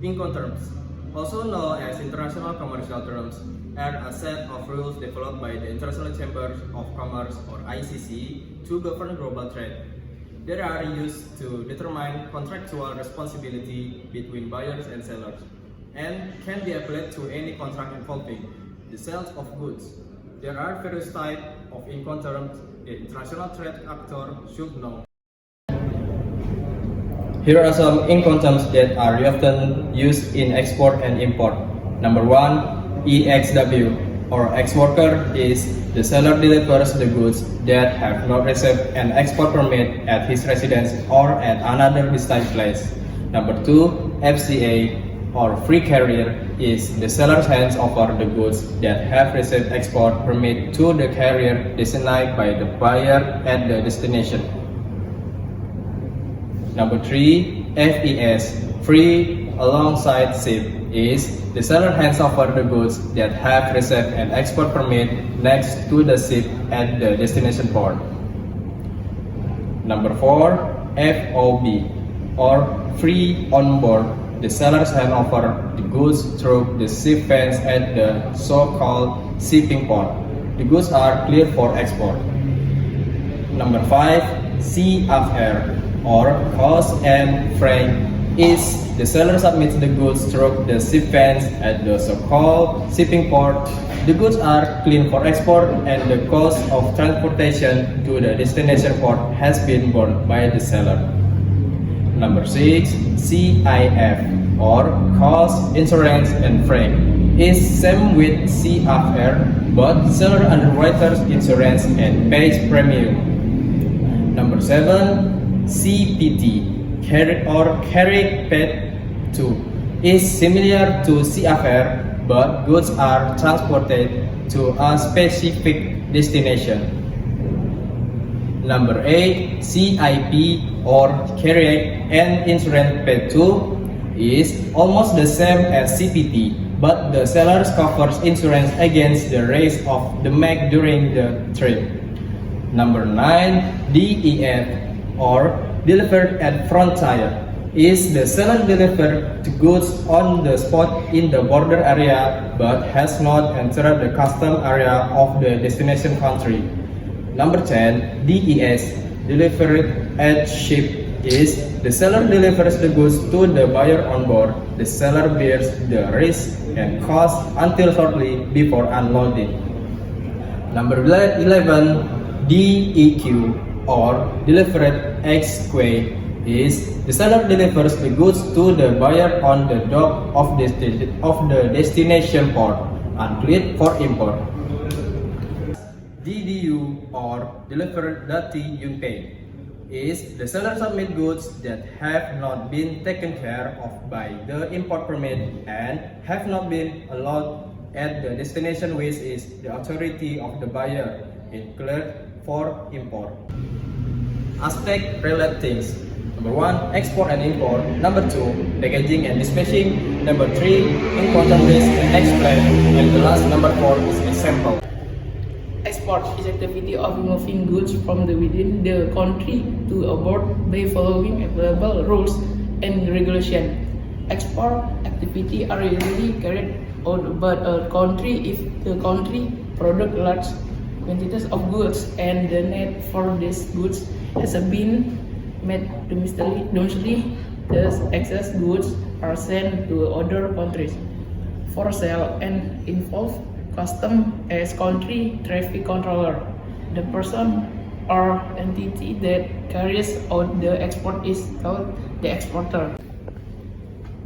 Incoterms, also known as international commercial terms, are a set of rules developed by the International Chamber of Commerce or ICC to govern global trade. They are used to determine contractual responsibility between buyers and sellers, and can be applied to any contract involving the sales of goods. There are various types of Incoterms the international trade actor should know. Here are some Incoterms that are often used in export and import. Number 1, EXW, or ex-worker, is the seller delivers the goods that have not received an export permit at his residence or at another distinct place. Number 2, FCA, or free carrier, is the seller hands over the goods that have received export permit to the carrier designated by the buyer at the destination. Number 3, FES, free alongside ship, is the seller hands over the goods that have received an export permit next to the ship at the destination port. Number 4, FOB, or free on board, the sellers hand over the goods through the ship fence at the so-called shipping port. The goods are cleared for export. Number 5, CFR, or cost and freight, is the seller submits the goods through the ship fence at the so-called shipping port. The goods are cleaned for export and the cost of transportation to the destination port has been borne by the seller. Number 6, CIF, or cost, insurance, and freight, is same with CFR, but seller underwriters insurance and pays premium. Number 7, CPT, carried or carried paid to, is similar to CFR, but goods are transported to a specific destination. Number 8, CIP, or carried and insurance paid to, is almost the same as CPT, but the seller covers insurance against the risk of the make during the trip. Number 9, DEF, or delivered at frontier, is the seller delivered the goods on the spot in the border area but has not entered the custom area of the destination country. Number 10, DES, delivered at ship, is the seller delivers the goods to the buyer on board. The seller bears the risk and cost until shortly before unloading. Number 11, DEQ, or delivered ex-quay, is the seller delivers the goods to the buyer on the dock of the destination port, uncleared for import. DDU, or delivered dirty unpaid, is the seller submit goods that have not been taken care of by the import permit and have not been allowed at the destination, which is the authority of the buyer, cleared for import. Aspect related things. Number 1, export and import. Number 2, packaging and dispatching. Number 3, important risk and explain. And the last, number 4, is example. Export is activity of moving goods from within the country to abroad by following applicable rules and regulations. Export activity are usually carried out by a country if the country produces large quantities of goods and the need for these goods has been met domestically. Thus, excess goods are sent to other countries for sale and involve custom as country traffic controller. The person or entity that carries out the export is called the exporter.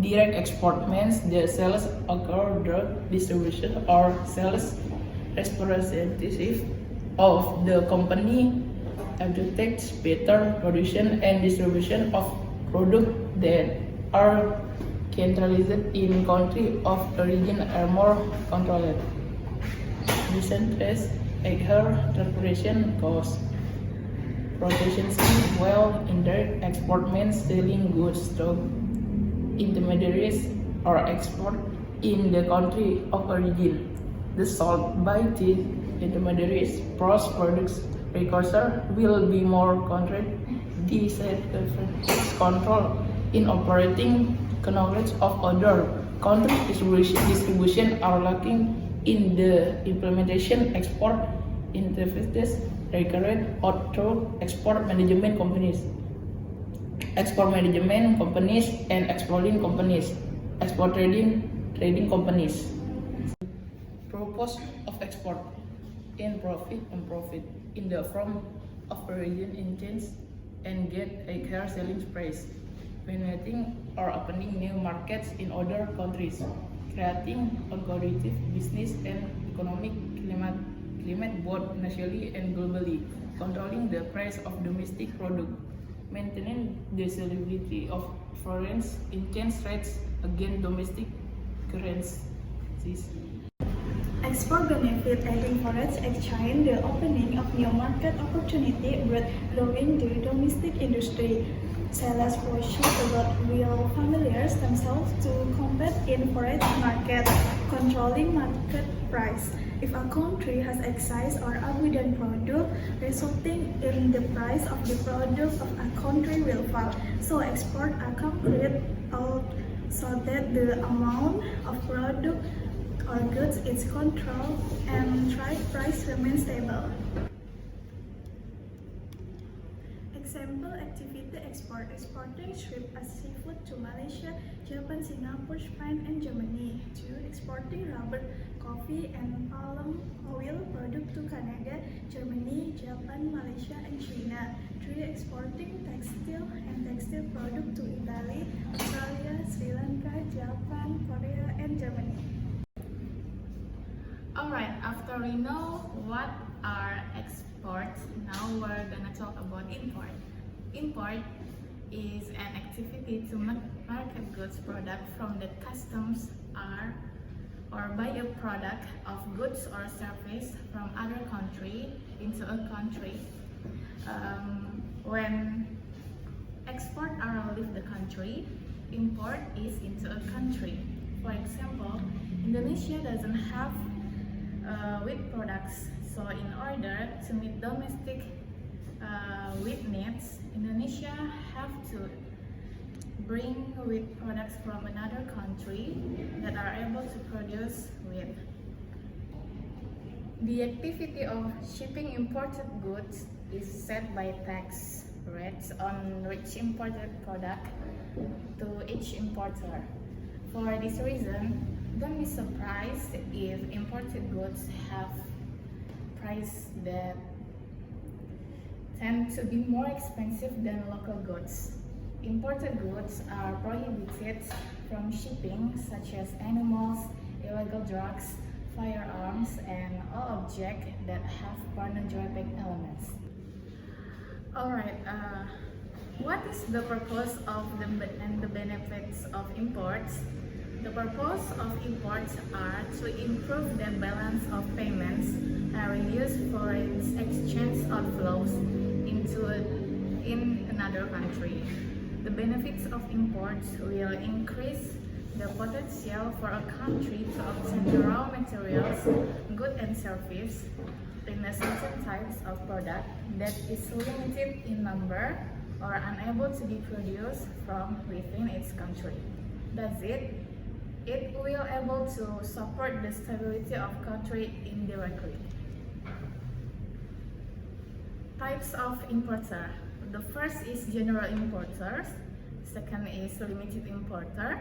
Direct export means the sales occur through distribution or sales representative of the company undertakes better production and distribution of products that are centralized in country of origin are more controlled. Decentralized transportation costs. Proficiency, while indirect export means selling goods through intermediaries or export in the country of origin. The sold by the intermediaries pros products precursor will be more controlled. This control in operating knowledge of other country distribution are lacking in the implementation export interfaces required through export management companies and exporting companies, export trading companies. Purpose of export in profit in the form of origin intents and get a higher selling price, penetrating or opening new markets in other countries, creating a competitive business and economic climate both nationally and globally, controlling the price of domestic product, maintaining the stability of foreign exchange rates against domestic currencies. Export benefit adding foreign exchange, the opening of new market opportunity with growing the domestic industry. Sellers pushing about real familiars themselves to compete in foreign market, controlling market price. If a country has excess or abundant product, resulting in the price of the product of a country will fall. So export are complete out so that the amount of product or goods is controlled and trade price remains stable. Example activity export exporting shrimp as seafood to Malaysia, Japan, Singapore, Spain, and Germany. 2. Exporting rubber, coffee, and palm oil product to Canada, Germany, Japan, Malaysia, and China. 3. Exporting textile and textile product to Italy, Australia, Sri Lanka, Japan, Korea, and Germany. Alright, after we know what are exports, now we're gonna talk about import. Import is an activity to market goods product from the customs are or buy a product of goods or service from other country into a country. When export are leave the country, import is into a country. For example, Indonesia doesn't have wheat products, so in order to meet domestic wheat needs, Indonesia have to bring wheat products from another country that are able to produce wheat. The activity of shipping imported goods is set by tax rates on each imported product to each importer. For this reason, don't be surprised if imported goods have prices that tend to be more expensive than local goods. Imported goods are prohibited from shipping, such as animals, illegal drugs, firearms, and all objects that have pornographic elements. Alright, what is the purpose of and the benefits of imports? The purpose of imports are to improve the balance of payments and reduce foreign exchange outflows in another country. The benefits of imports will increase the potential for a country to obtain the raw materials, goods and service in a certain types of product that is limited in number or unable to be produced from within its country. That's it. It will able to support the stability of country indirectly. Types of importer. The first is general importers. Second is limited importer.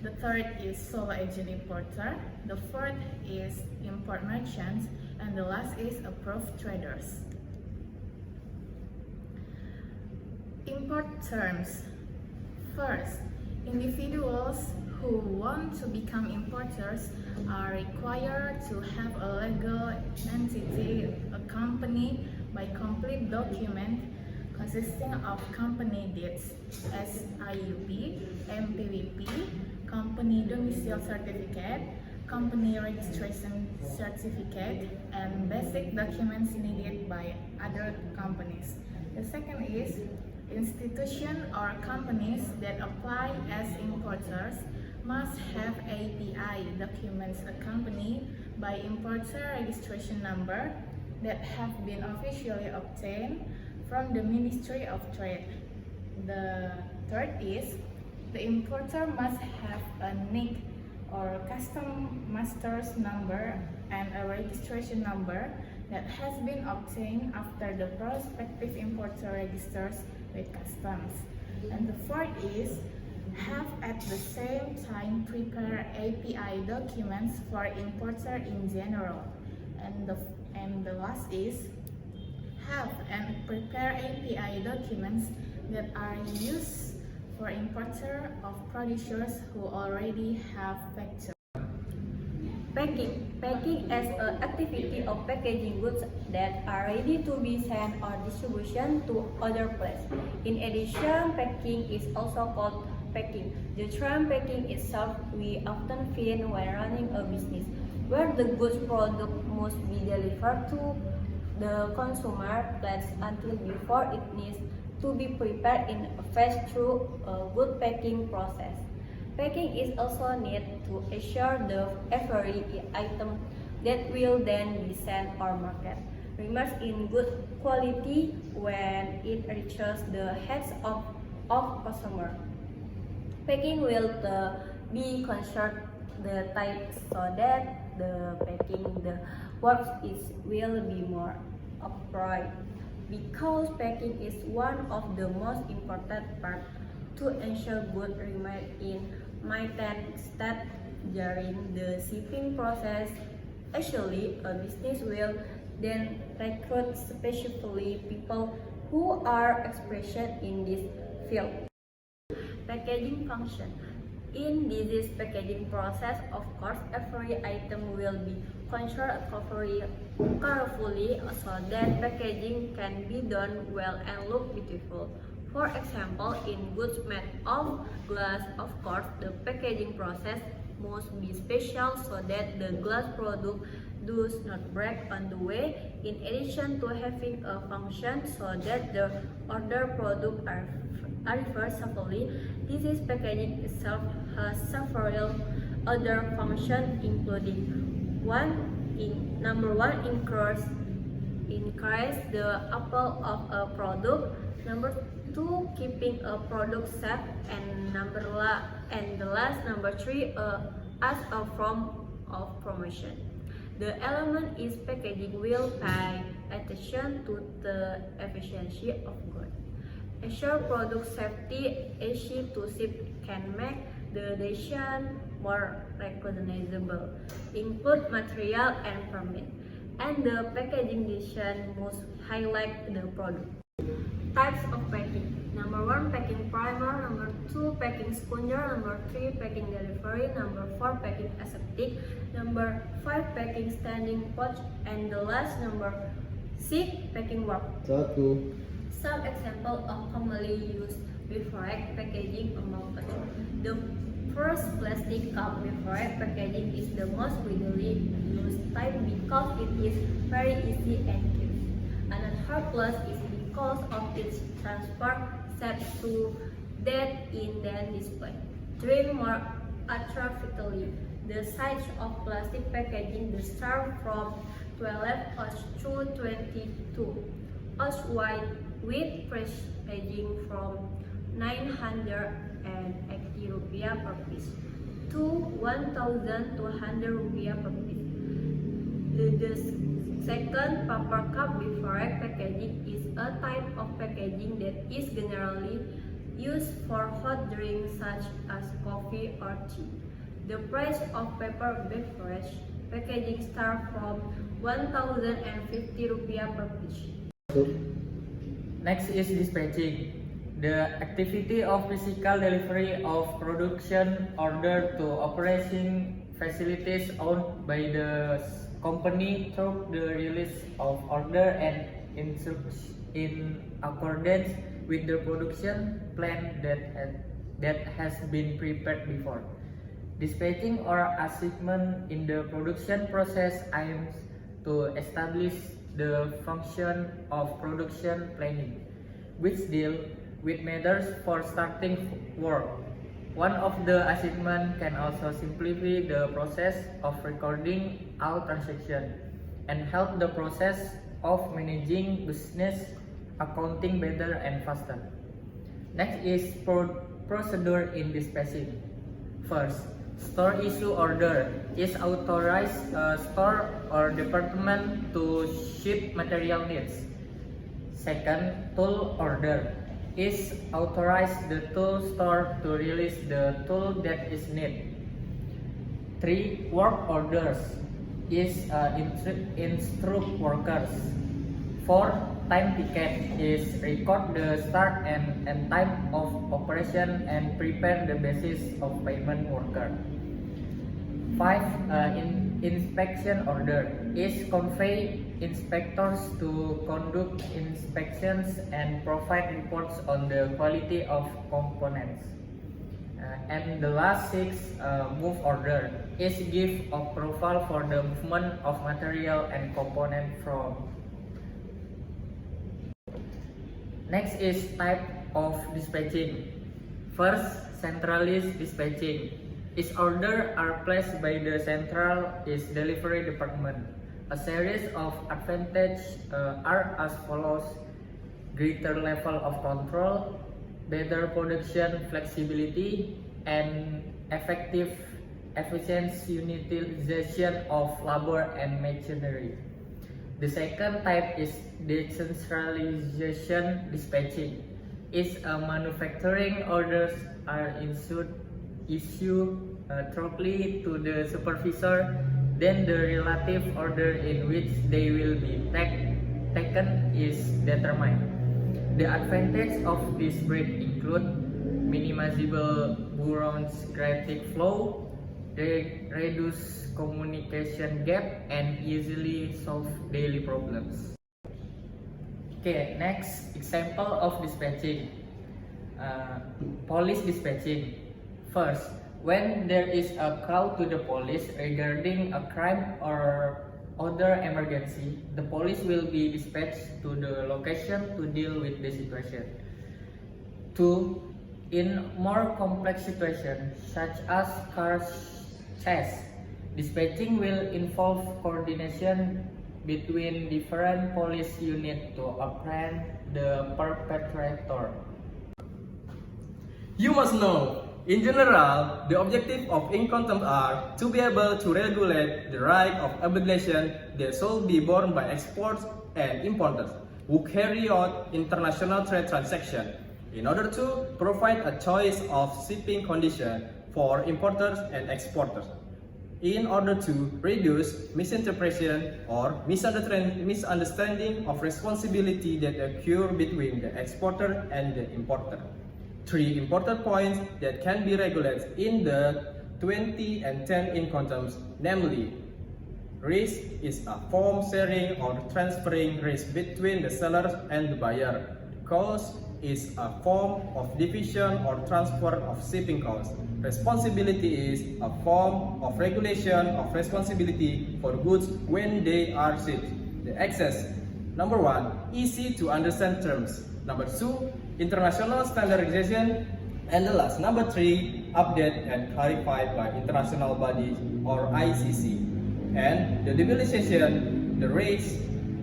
The third is sole agent importer. The fourth is import merchants, and the last is approved traders. Import terms. First, individuals who want to become importers are required to have a legal entity accompanied by complete document consisting of company deeds, SIUP, MPWP, company domicile certificate, company registration certificate, and basic documents needed by other companies. The second is institutions or companies that apply as importers must have API documents accompanied by importer registration number that have been officially obtained from the Ministry of Trade. The third is The importer must have a NIC or custom master's number and a registration number that has been obtained after the prospective importer registers with customs. And the fourth is have at the same time prepare API documents for importer in general. And the last is have and prepare API documents that are used for importer of producers who already have factory. Packing as an activity of packaging goods that are ready to be sent or distribution to other places. In addition, packing is also called packing. The term packing itself we often find when running a business, where the goods product must be delivered to the consumer place until before it needs to be prepared in a fast through a good packing process. Packing is also needed to assure the every item that will then be sent or market remains in good quality when it reaches the hands of customer. Packing will be considered the type so that the packing the works will be more upright, because packing is one of the most important parts to ensure goods remain in maintained state during the shipping process. Actually, a business will then recruit specifically people who are experienced in this field. Packaging function. In this packaging process, of course, every item will be controlled carefully so that packaging can be done well and look beautiful. For example, in goods made of glass, of course, the packaging process must be special so that the glass product does not break on the way. In addition to having a function so that the other products are reversibly, this packaging itself has several other functions, including number one, increase the appeal of a product. Number two, keeping a product safe, and the last number three, as a form of promotion. The element is packaging will pay attention to the efficiency of goods. Assure product safety, easy to ship, can make the design more recognizable, include material and permit, and the packaging design must highlight the product. Types of packing. Number one, packing primer. Number two, packing sponger. Number three, packing delivery. Number four, packing aseptic. Number five, packing standing pouch, and the last number six, packing wrap. Some examples of commonly used beverage packaging among others. The first, plastic cup beverage packaging is the most widely used type because it is very easy and cheap. Another plus is because of its transport set to that in the display. Drink more attractively. The size of plastic packaging start from 12 oz to 22 oz wide, with price ranging from 980 rupiah per piece to 1,200 rupiah per piece. The second, paper cup beverage packaging is a type of packaging that is generally used for hot drinks such as coffee or tea. The price of paper beverage packaging starts from 1,050 rupiah per piece. Next is dispatching, the activity of physical delivery of production order to operation facilities owned by the company through the release of order and instructions in accordance with the production plan that has been prepared before. Dispatching or assignment in the production process aims to establish the function of production planning, which deal with matters for starting work. One of the assignments can also simplify the process of recording all transactions and help the process of managing business accounting better and faster. Next is procedure in dispatching. First, store issue order is authorized store or department to ship material needs. Second, tool order is authorized the tool store to release the tool that is needed. 3. Work orders is instruct workers. 4. Time ticket is record the start and end time of operation and prepare the basis of payment worker. 5. Inspection order is convey inspectors to conduct inspections and provide reports on the quality of components. And the last 6, move order is give approval for the movement of material and component from. Next is type of dispatching. First, centralized dispatching. Its orders are placed by the central delivery department. A series of advantages are as follows: greater level of control, better production flexibility, and efficient utilization of labor and machinery. The second type is decentralization dispatching. Its manufacturing orders are issued thoroughly to the supervisor, then the relative order in which they will be taken is determined. The advantages of this breed include minimizable bureaucratic flow, reduce communication gap, and easily solve daily problems. Okay, next example of dispatching. Police dispatching. First, when there is a call to the police regarding a crime or other emergency, the police will be dispatched to the location to deal with the situation. 2. In more complex situations, such as car chase, dispatching will involve coordination between different police units to apprehend the perpetrator. You must know, in general, the objective of in-contempt are to be able to regulate the right of obligation that should be borne by exporters and importers who carry out international trade transactions in order to provide a choice of shipping conditions for importers and exporters, in order to reduce misinterpretation or misunderstanding of responsibility that occur between the exporter and the importer. 3 important points that can be regulated in the 20 and 10 in-contempt, namely, risk is a form sharing or transferring risk between the seller and the buyer. Cost is a form of division or transfer of shipping costs. Responsibility is a form of regulation of responsibility for goods when they are shipped. The access. Number 1, easy to understand terms. Number 2, international standardization. And the last, number 3, updated and clarified by international bodies or ICC. And the debilitation, the rates,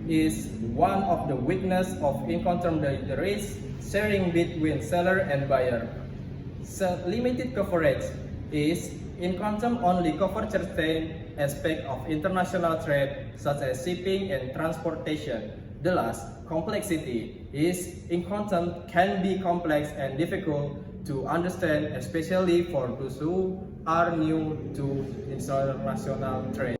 is one of the weakness of in-contempt, the rates sharing between seller and buyer. So limited coverage is in-contempt only cover certain aspect of international trade such as shipping and transportation. The last, complexity, is in-contempt can be complex and difficult to understand, especially for those who are new to international trade.